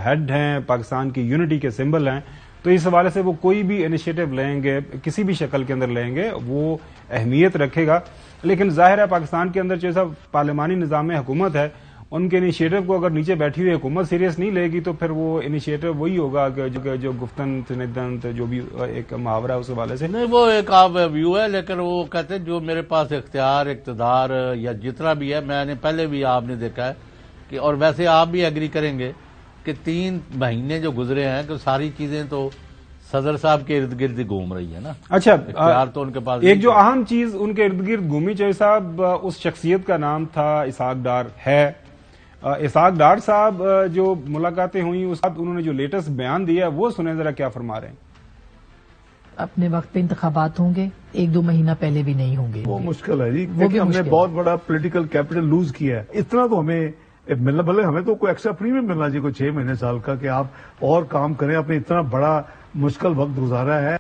Speaker 1: ہیڈ ہیں، پاکستان کی یونٹی کے سمبل ہیں، تو اس حوالے سے وہ کوئی بھی انیشیٹو لیں گے، کسی بھی شکل کے اندر لیں گے، وہ اہمیت رکھے گا. لیکن ظاہر ہے پاکستان کے اندر جیسا پارلیمانی نظام حکومت ہے، ان کے انیشیٹو کو اگر نیچے بیٹھی ہوئی حکومت سیریس نہیں لے گی تو پھر وہ انیشیٹو وہی ہوگا کہ جو گفتن تندن جو بھی ایک محاورہ ہے اس حوالے سے.
Speaker 3: نہیں، وہ ایک آپ ویو ہے، لیکن وہ کہتے ہیں جو میرے پاس اختیار اقتدار یا جتنا بھی ہے، میں نے پہلے بھی آپ نے دیکھا ہے کہ، اور ویسے آپ بھی ایگری کریں گے کہ 3 مہینے جو گزرے ہیں کہ ساری چیزیں تو صدر صاحب کے ارد گرد گھوم رہی ہے نا.
Speaker 1: اچھا،
Speaker 3: اختیار تو ان کے پاس
Speaker 1: ایک جو اہم چیز ان کے ارد گرد گھومی چوہدری صاحب، اس شخصیت کا نام تھا اسحاق ڈار ہے. اسحاق ڈار صاحب جو ملاقاتیں ہوئیں اس وقت انہوں نے جو لیٹسٹ بیان دیا وہ سنیں ذرا کیا فرما رہے ہیں.
Speaker 4: اپنے وقت پہ انتخابات ہوں گے، 1-2 مہینہ پہلے بھی نہیں ہوں گے.
Speaker 5: وہ مشکل ہے جی، کیونکہ ہم نے بہت بڑا پولیٹیکل کیپٹل لوز کیا ہے. اتنا تو ہمیں ملنا، بھلے ہمیں تو کوئی ایکسٹرا پریمیم ملنا چاہیے، کوئی 6 مہینے سال کا، کہ آپ اور کام کریں. آپ نے اتنا بڑا مشکل وقت گزارا ہے.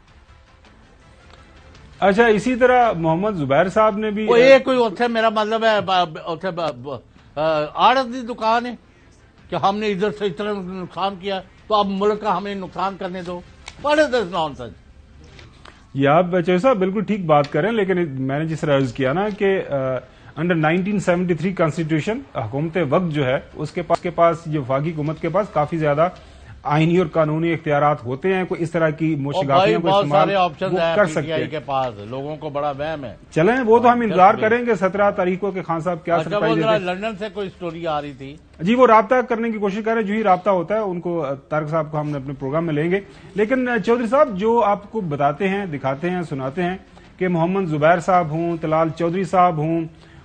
Speaker 1: اچھا اسی طرح محمد زبیر صاحب نے بھی
Speaker 3: یہ کوئی اتنے میرا مطلب ہے اتنے آڑت کی دکان ہے کہ ہم نے ادھر سے اتنا نقصان کیا تو اب ملک کا ہمیں نقصان کرنے دو. What is this nonsense?
Speaker 1: یہ آپ چوہدری صاحب بالکل ٹھیک بات کریں، لیکن میں نے جس طرح عرض کیا نا کہ انڈر 1973 کانسٹیٹیوشن حکومت وقت جو ہے اس کے پاس جو وفاقی حکومت کے پاس کافی زیادہ آئینی اور قانونی اختیارات ہوتے ہیں، کوئی اس طرح کی موشگافیوں کو استعمال کر سکتے ہیں.
Speaker 3: کے پاس لوگوں کو بڑا وہم ہے.
Speaker 1: چلیں وہ تو ہم انتظار کریں گے 17 تاریخ کو کہ خان صاحب کیا سرپرائز دیتے ہیں.
Speaker 3: لندن سے کوئی سٹوری آ رہی تھی
Speaker 1: جی، وہ رابطہ کرنے کی کوشش کر رہے ہیں، جو ہی رابطہ ہوتا ہے ان کو طارق صاحب کو ہم اپنے پروگرام میں لیں گے. لیکن چودھری صاحب جو آپ کو بتاتے ہیں، دکھاتے ہیں، سناتے ہیں کہ محمد زبیر صاحب ہوں، طلال چودھری صاحب ہوں،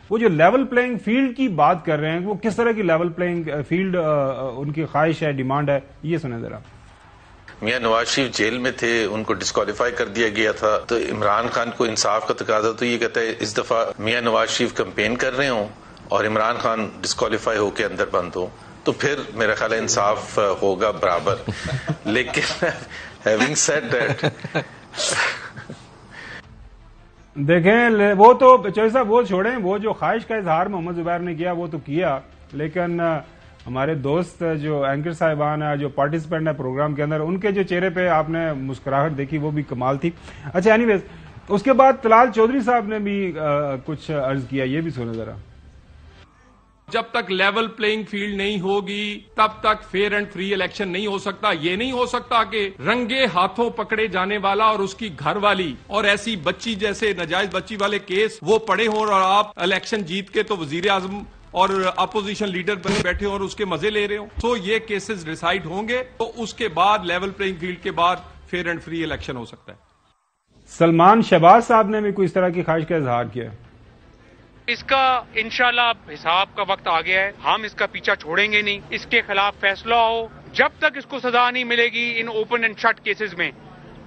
Speaker 1: وہ جو لیول پلینگ فیلڈ کی بات کر رہے ہیں، وہ کس طرح کی لیول پلینگ فیلڈ ان کی خواہش ہے، ڈیمانڈ ہے، یہ سنیں ذرا.
Speaker 6: میاں نواز شریف جیل میں تھے، ان کو ڈسکوالیفائی کر دیا گیا تھا، تو عمران خان کو انصاف کا تقاضا تو یہ کہتا ہے اس دفعہ میاں نواز شریف کمپین کر رہے ہوں اور عمران خان ڈسکوالیفائی ہو کے اندر بند ہو، تو پھر میرا خیال ہے انصاف ہوگا برابر. لیکن ہیونگ سیڈ دیٹ،
Speaker 1: دیکھیں وہ تو چوہدری صاحب وہ چھوڑیں، وہ جو خواہش کا اظہار محمد زبیر نے کیا وہ تو کیا، لیکن ہمارے دوست جو اینکر صاحبان ہیں، جو پارٹیسپینٹ ہیں پروگرام کے اندر، ان کے جو چہرے پہ آپ نے مسکراہٹ دیکھی وہ بھی کمال تھی. اچھا اینی ویز اس کے بعد طلال چودھری صاحب نے بھی کچھ عرض کیا، یہ بھی سنیں ذرا.
Speaker 7: جب تک لیول پلینگ فیلڈ نہیں ہوگی تب تک فیئر اینڈ فری الیکشن نہیں ہو سکتا. یہ نہیں ہو سکتا کہ رنگے ہاتھوں پکڑے جانے والا اور اس کی گھر والی اور ایسی بچی جیسے ناجائز بچی والے کیس وہ پڑے ہوں اور آپ الیکشن جیت کے تو وزیر اعظم اور اپوزیشن لیڈر بنے بیٹھے اور اس کے مزے لے رہے ہوں. تو یہ کیسز ڈیسائیڈ ہوں گے تو اس کے بعد لیول پلینگ فیلڈ کے بعد فیئر اینڈ فری الیکشن ہو سکتا ہے.
Speaker 1: سلمان شہباز صاحب نے بھی کوئی اس طرح کی خواہش کا اظہار کیا.
Speaker 8: اس کا انشاءاللہ حساب کا وقت آ گیا ہے، ہم اس کا پیچھا چھوڑیں گے نہیں. اس کے خلاف فیصلہ ہو، جب تک اس کو سزا نہیں ملے گی ان اوپن اینڈ شٹ کیسز میں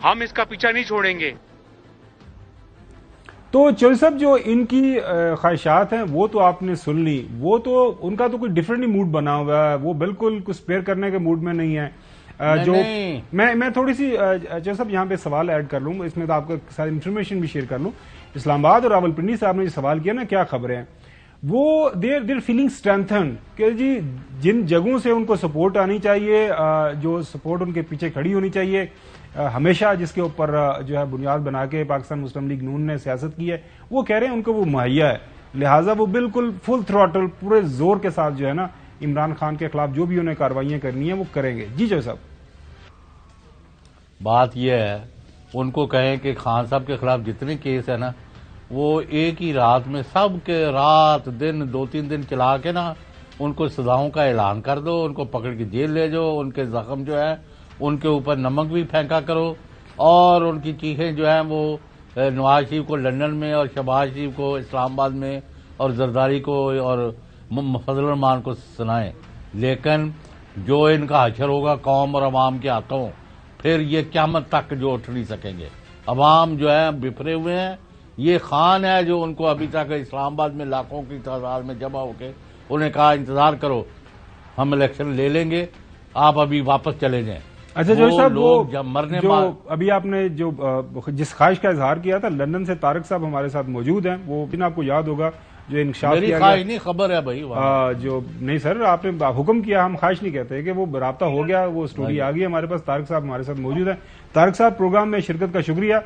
Speaker 8: ہم اس کا پیچھا نہیں چھوڑیں گے.
Speaker 1: تو چودھری صاحب جو ان کی خواہشات ہیں وہ تو آپ نے سن لی، وہ تو ان کا تو کوئی ڈفرینٹ ہی موڈ بنا ہوا ہے، وہ بالکل کچھ اسپیئر کرنے کے موڈ میں نہیں ہے. جو میں تھوڑی سی چودھری صاحب یہاں پہ سوال ایڈ کر لوں، اس میں تو آپ کو ساری انفارمیشن بھی شیئر کر لوں. اسلام آباد اور راولپنڈی صاحب نے جو سوال کیا نا کیا خبریں ہیں، وہ دیر فیلنگ اسٹرینتھنڈ کہ جی جن جگہوں سے ان کو سپورٹ آنی چاہیے، جو سپورٹ ان کے پیچھے کھڑی ہونی چاہیے ہمیشہ، جس کے اوپر جو ہے بنیاد بنا کے پاکستان مسلم لیگ نون نے سیاست کی ہے، وہ کہہ رہے ہیں ان کو وہ مہیا ہے، لہٰذا وہ بالکل فل تھروٹل پورے زور کے ساتھ جو ہے نا عمران خان کے خلاف جو بھی انہیں کارروائیاں کرنی ہیں وہ کریں گے. جی صاحب
Speaker 3: بات یہ ہے ان کو کہیں کہ خان صاحب کے خلاف جتنے کیس ہیں نا وہ ایک ہی رات میں سب کے رات دن 2-3 دن چلا کے نا ان کو سزاؤں کا اعلان کر دو، ان کو پکڑ کے جیل لے جاؤ، ان کے زخم جو ہے ان کے اوپر نمک بھی پھینکا کرو، اور ان کی چیخیں جو ہیں وہ نواز شریف کو لندن میں اور شہباز شریف کو اسلام آباد میں اور زرداری کو اور فضل الرحمان کو سنائیں. لیکن جو ان کا حشر ہوگا قوم اور عوام کے ہاتھوں، پھر یہ قیامت تک جو اٹھ نہیں سکیں گے. عوام جو ہے بفرے ہوئے ہیں. یہ خان ہے جو ان کو ابھی تک اسلام آباد میں لاکھوں کی تعداد میں جمع ہو کے انہیں کہا انتظار کرو ہم الیکشن لے لیں گے، آپ ابھی واپس چلے جائیں.
Speaker 1: اچھا جو صاحب
Speaker 3: لوگ جب مرنے
Speaker 1: جو ابھی آپ نے جو جس خواہش کا اظہار کیا تھا، لندن سے طارق صاحب ہمارے ساتھ موجود ہیں، وہ بھی آپ کو یاد ہوگا جو انکشاف
Speaker 3: میری
Speaker 1: کیا
Speaker 3: خواہش نہیں خبر ہے بھائی
Speaker 1: جو نہیں سر آپ نے حکم کیا، ہم خواہش نہیں کہتے کہ وہ رابطہ ہو گیا، وہ اسٹوری آ گئی ہمارے پاس. طارق صاحب ہمارے ساتھ موجود ہیں. طارق صاحب پروگرام میں شرکت کا شکریہ.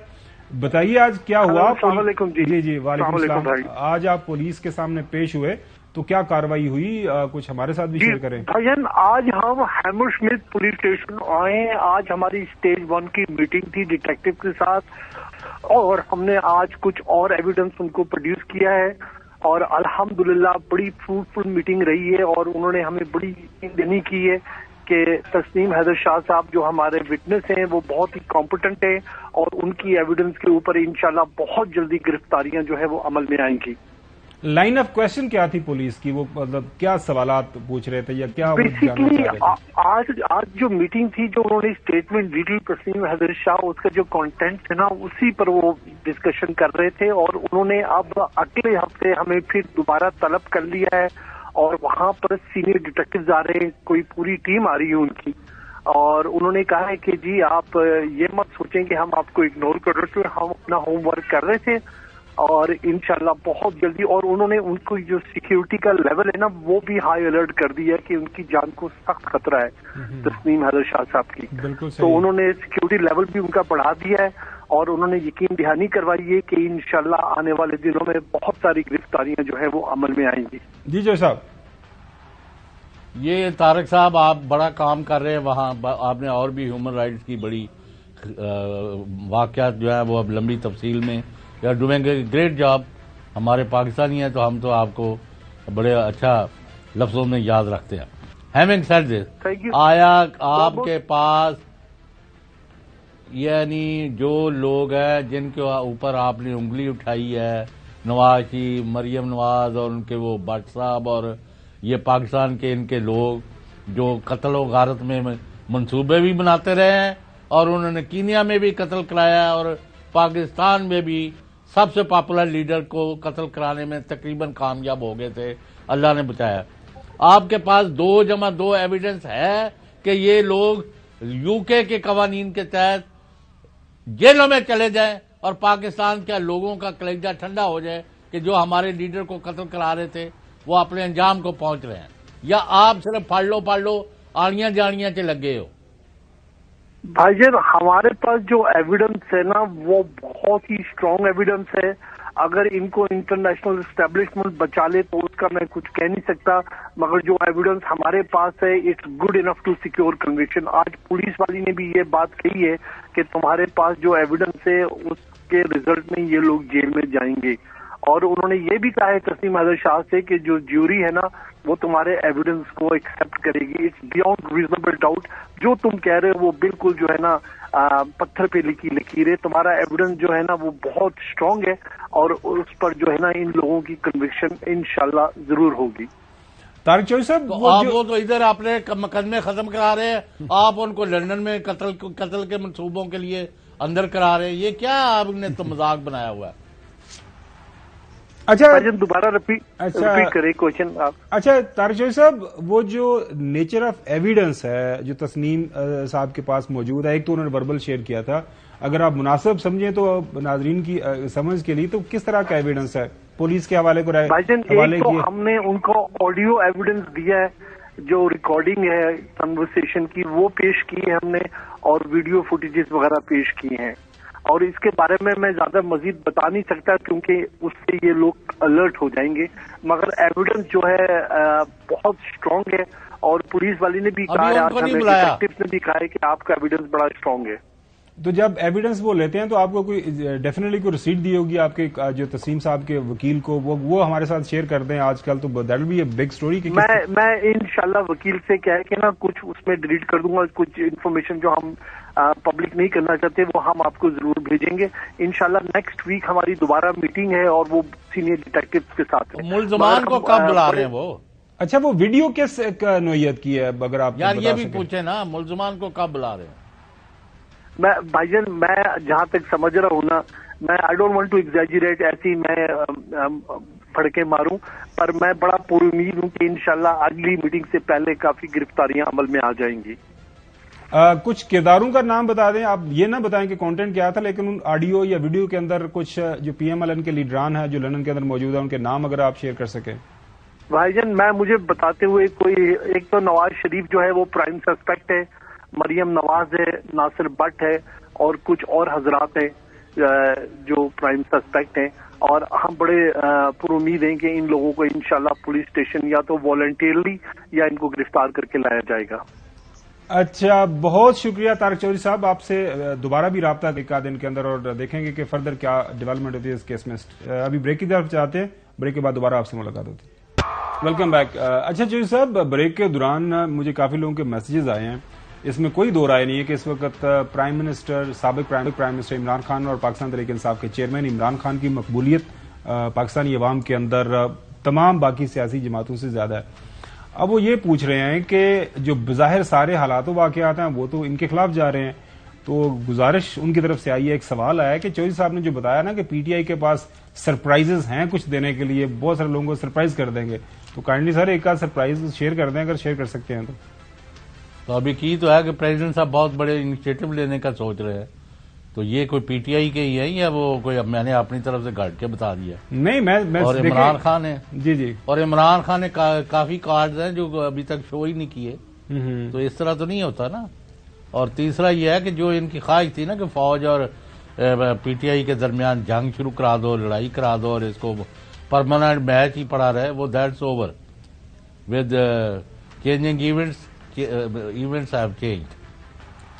Speaker 1: بتائیے آج کیا ہوا؟
Speaker 9: السلام علیکم.
Speaker 1: جی وعلیکم السلام. آج آپ پولیس کے سامنے پیش ہوئے تو کیا کارروائی ہوئی، کچھ ہمارے ساتھ بھی شیئر کریں.
Speaker 9: بھائین آج ہم ہیمر سمتھ پولیس اسٹیشن آئے. آج ہماری سٹیج 1 کی میٹنگ تھی ڈیٹیکٹو کے ساتھ، اور ہم نے آج کچھ اور ایویڈنس ان کو پروڈیوس کیا ہے، اور الحمدللہ بڑی فروٹفل میٹنگ رہی ہے. اور انہوں نے ہمیں بڑی یقین کی ہے کہ تسنیم حیدر شاہ صاحب جو ہمارے وٹنس ہیں وہ بہت ہی کمپیٹنٹ ہیں، اور ان کی ایویڈنس کے اوپر انشاءاللہ بہت جلدی گرفتاریاں جو ہے وہ عمل میں آئیں گی.
Speaker 1: لائن آف کوشچن کیا تھی پولیس کی، وہ مطلب کیا سوالات پوچھ رہے تھے یا کیا
Speaker 9: بیسیکلی آج جو میٹنگ تھی، جو انہوں نے اسٹیٹمنٹ دی تھی تسنیم حیدر شاہ، اس کا جو کانٹینٹ ہے نا اسی پر وہ ڈسکشن کر رہے تھے. اور انہوں نے اب اگلے ہفتے ہمیں پھر دوبارہ طلب کر لیا ہے، اور وہاں پر سینئر ڈیٹیکٹیوز آ رہے ہیں، کوئی پوری ٹیم آ رہی ہے ان کی. اور انہوں نے کہا ہے کہ جی آپ یہ مت سوچیں کہ ہم آپ کو اگنور کر رہے تھے، ہم اپنا ہوم ورک کر رہے تھے اور انشاءاللہ بہت جلدی. اور انہوں نے ان کو جو سیکیورٹی کا لیول ہے نا وہ بھی ہائی الرٹ کر دیا کہ ان کی جان کو سخت خطرہ ہے تسنیم حیدر شاہ صاحب کی. تو انہوں نے سیکیورٹی لیول بھی ان کا بڑھا دیا ہے اور انہوں نے یقین دہانی کروائی ہے کہ انشاءاللہ آنے والے دنوں میں بہت ساری گرفتاریاں جو ہے وہ عمل میں آئیں گی.
Speaker 1: جی جو صاحب،
Speaker 3: یہ طارق صاحب آپ بڑا کام کر رہے ہیں وہاں، آپ نے اور بھی ہیومن رائٹس کی بڑی واقعات جو ہیں وہ اب لمبی تفصیل میں you are doing a great job. ہمارے پاکستانی ہیں تو ہم تو آپ کو بڑے اچھا لفظوں میں یاد رکھتے ہیں. ہیونگ سیڈ دس، آیا آپ کے پاس یعنی جو لوگ ہیں جن کے اوپر آپ نے انگلی اٹھائی ہے، نواز شریف، مریم نواز اور ان کے وہ بٹ صاحب اور یہ پاکستان کے ان کے لوگ جو قتل و غارت میں منصوبے بھی بناتے رہے ہیں اور انہوں نے کینیا میں بھی قتل کرایا اور پاکستان میں بھی سب سے پاپولر لیڈر کو قتل کرانے میں تقریباً کامیاب ہو گئے تھے، اللہ نے بچایا. آپ کے پاس 2+2 ایویڈنس ہے کہ یہ لوگ یو کے قوانین کے تحت جیلوں میں چلے جائیں اور پاکستان کے لوگوں کا کلیجہ ٹھنڈا ہو جائے کہ جو ہمارے لیڈر کو قتل کرا رہے تھے وہ اپنے انجام کو پہنچ رہے ہیں، یا آپ صرف پڑھ لو آڑیاں جاڑیاں سے لگے ہو؟
Speaker 9: بھائی جان ہمارے پاس جو ایویڈنس ہے نا وہ بہت ہی اسٹرانگ ایویڈنس ہے. اگر ان کو انٹرنیشنل اسٹیبلشمنٹ بچا لے تو اس کا میں کچھ کہہ نہیں سکتا، مگر جو ایویڈنس ہمارے پاس ہے it's good enough to secure conviction. آج پولیس والی نے بھی یہ بات کہی ہے کہ تمہارے پاس جو ایویڈنس ہے اس کے ریزلٹ میں یہ لوگ جیل میں جائیں گے. اور انہوں نے یہ بھی کہا ہے تسنیم حیدر شاہ سے کہ جو جیوری ہے نا وہ تمہارے ایویڈنس کو ایکسپٹ کرے گی. It's beyond reasonable doubt. جو تم کہہ رہے ہو وہ بالکل جو ہے نا پتھر پہ لکھی لکیر ہے. تمہارا ایویڈنس جو ہے نا وہ بہت اسٹرانگ ہے اور اس پر جو ہے نا ان لوگوں کی کنوکشن انشاءاللہ ضرور ہوگی.
Speaker 1: طارق چوہدری صاحب،
Speaker 3: وہ تو ادھر اپنے مقدمے ختم کرا رہے ہیں، آپ ان کو لندن میں قتل کے منصوبوں کے لیے اندر کرا رہے ہیں. یہ کیا آپ نے تو مذاق بنایا ہوا ہے؟
Speaker 1: اچھا
Speaker 9: دوبارہ ریپیٹ کریں کوشچن آپ.
Speaker 1: اچھا طارق چوہدری صاحب، وہ جو نیچر آف ایویڈنس ہے جو تسنیم صاحب کے پاس موجود ہے، ایک تو انہوں نے وربل شیئر کیا تھا، اگر آپ مناسب سمجھیں تو ناظرین کی سمجھ کے لیے تو کس طرح کا ایویڈنس ہے؟ پولیس کے حوالے کو
Speaker 9: حوالے کیا؟ ہم نے ان کو آڈیو ایویڈنس دیا ہے، جو ریکارڈنگ ہے کنورسیشن کی وہ پیش کی ہے ہم نے، اور ویڈیو فوٹیجز وغیرہ پیش کی ہیں. اور اس کے بارے میں زیادہ مزید بتا نہیں سکتا کیونکہ اس سے یہ لوگ الرٹ ہو جائیں گے، مگر ایویڈنس جو ہے بہت اسٹرانگ ہے. اور پولیس والی نے بھی کہا ہے، ڈیٹیکٹیوز نے بھی کہا ہے کہ آپ کا ایویڈنس بڑا اسٹرانگ ہے.
Speaker 1: تو جب ایویڈنس وہ لیتے ہیں تو آپ کو کوئی ڈیفینیٹلی کوئی رسیٹ دی ہوگی آپ کے جو تسنیم صاحب کے وکیل کو، وہ ہمارے ساتھ شیئر کر دیں آج کل، تو that will be a big story.
Speaker 9: میں انشاءاللہ وکیل سے کہہ کے نا کچھ اس میں ڈیلیٹ کر دوں گا، کچھ انفارمیشن جو ہم پبلک نہیں کرنا چاہتے وہ ہم آپ کو ضرور بھیجیں گے. انشاءاللہ نیکسٹ ویک ہماری دوبارہ میٹنگ ہے اور وہ سینئر ڈیٹیکٹیوز کے ساتھ ہے.
Speaker 3: ملزمان کو کب بلا رہے ہیں وہ؟
Speaker 1: اچھا وہ ویڈیو کس نوعیت کی ہے اگر آپ
Speaker 3: یار یہ بھی پوچھیں نا، ملزمان کو کب بلا رہے ہیں؟
Speaker 9: میں بھائی جان میں جہاں تک سمجھ رہا ہوں نا، میں I don't want to exaggerate, ایسی میں پھڑکے ماروں، پر میں بڑا پر امید ہوں کہ انشاءاللہ اگلی میٹنگ سے پہلے کافی گرفتاریاں عمل میں آ جائیں گی.
Speaker 1: کچھ کرداروں کا نام بتا دیں، آپ یہ نہ بتائیں کہ کانٹینٹ کیا تھا، لیکن ان آڈیو یا ویڈیو کے اندر کچھ جو پی ایم ایل این کے لیڈران ہیں جو لندن کے اندر موجود ہیں ان کے نام اگر آپ شیئر کر سکیں.
Speaker 9: بھائی جان مجھے بتاتے ہوئے ایک تو نواز شریف جو ہے وہ پرائم سسپیکٹ ہے، مریم نواز ہے، ناصر بٹ ہے اور کچھ اور حضرات ہیں جو پرائم سسپیکٹ ہیں. اور ہم بڑے پر امید ہیں کہ ان لوگوں کو انشاءاللہ پولیس اسٹیشن یا تو والنٹیئرلی یا ان کو گرفتار کر کے لایا جائے گا.
Speaker 1: اچھا بہت شکریہ طارق چوہدری صاحب، آپ سے دوبارہ بھی رابطہ ایک آدھ دن کے اندر اور دیکھیں گے کہ فردر کیا ڈیولپمنٹ ہوتی ہے اس کیس میں. ابھی بریک کی طرف چاہتے ہیں، بریک کے بعد دوبارہ آپ سے ملاقات ہوتی ہے. Welcome back. اچھا چوہدری صاحب، بریک کے دوران مجھے کافی لوگوں کے میسیجز آئے ہیں، اس میں کوئی دو رائے نہیں ہے کہ اس وقت پرائم منسٹر سابق پرائم منسٹر عمران خان اور پاکستان تحریک انصاف کے چیئرمین عمران خان کی مقبولیت پاکستانی عوام کے اندر تمام باقی سیاسی جماعتوں سے زیادہ ہے. اب وہ یہ پوچھ رہے ہیں کہ جو بظاہر سارے حالات و واقعات ہیں وہ تو ان کے خلاف جا رہے ہیں، تو گزارش ان کی طرف سے آئی ہے، ایک سوال آیا ہے کہ چوہدری صاحب نے جو بتایا نا کہ پی ٹی آئی کے پاس سرپرائزز ہیں کچھ دینے کے لیے، بہت سارے لوگوں کو سرپرائز کر دیں گے، تو کائنڈلی سر ایک آدھ سرپرائز شیئر کر دیں اگر شیئر کر سکتے ہیں تو.
Speaker 3: تو ابھی کی تو ہے کہ پریزیڈنٹ صاحب بہت بڑے انیشیٹو لینے کا سوچ رہے ہیں، تو یہ کوئی پی ٹی آئی کے ہی ہے یا وہ کوئی میں نے اپنی طرف سے گھٹ کے بتا دیا؟
Speaker 1: نہیں، میں
Speaker 3: اور عمران خان ہے،
Speaker 1: جی
Speaker 3: اور عمران خان نے کافی کارڈز ہیں جو ابھی تک شو ہی نہیں کیے، تو اس طرح تو نہیں ہوتا نا۔ اور تیسرا یہ ہے کہ جو ان کی خواہش تھی نا کہ فوج اور پی ٹی آئی کے درمیان جنگ شروع کرا دو، لڑائی کرا دو اور اس کو پرماننٹ میچ ہی پڑا رہے، وہ that's over with changing events have changed.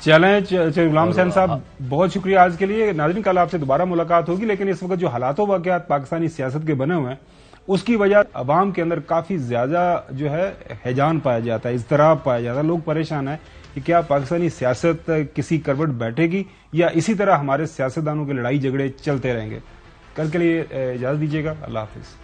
Speaker 1: چلیں غلام حسین صاحب، بہت شکریہ آج کے لیے۔ ناظرین، کل آپ سے دوبارہ ملاقات ہوگی، لیکن اس وقت جو حالات و واقعات پاکستانی سیاست کے بنے ہوئے ہیں اس کی وجہ عوام کے اندر کافی زیادہ جو ہے ہیجان پایا جاتا ہے، اضطراب پایا جاتا ہے، لوگ پریشان ہیں کہ کیا پاکستانی سیاست کسی کروٹ بیٹھے گی یا اسی طرح ہمارے سیاستدانوں کے لڑائی جھگڑے چلتے رہیں گے۔ کل کے لیے اجازت دیجیے گا، اللہ حافظ۔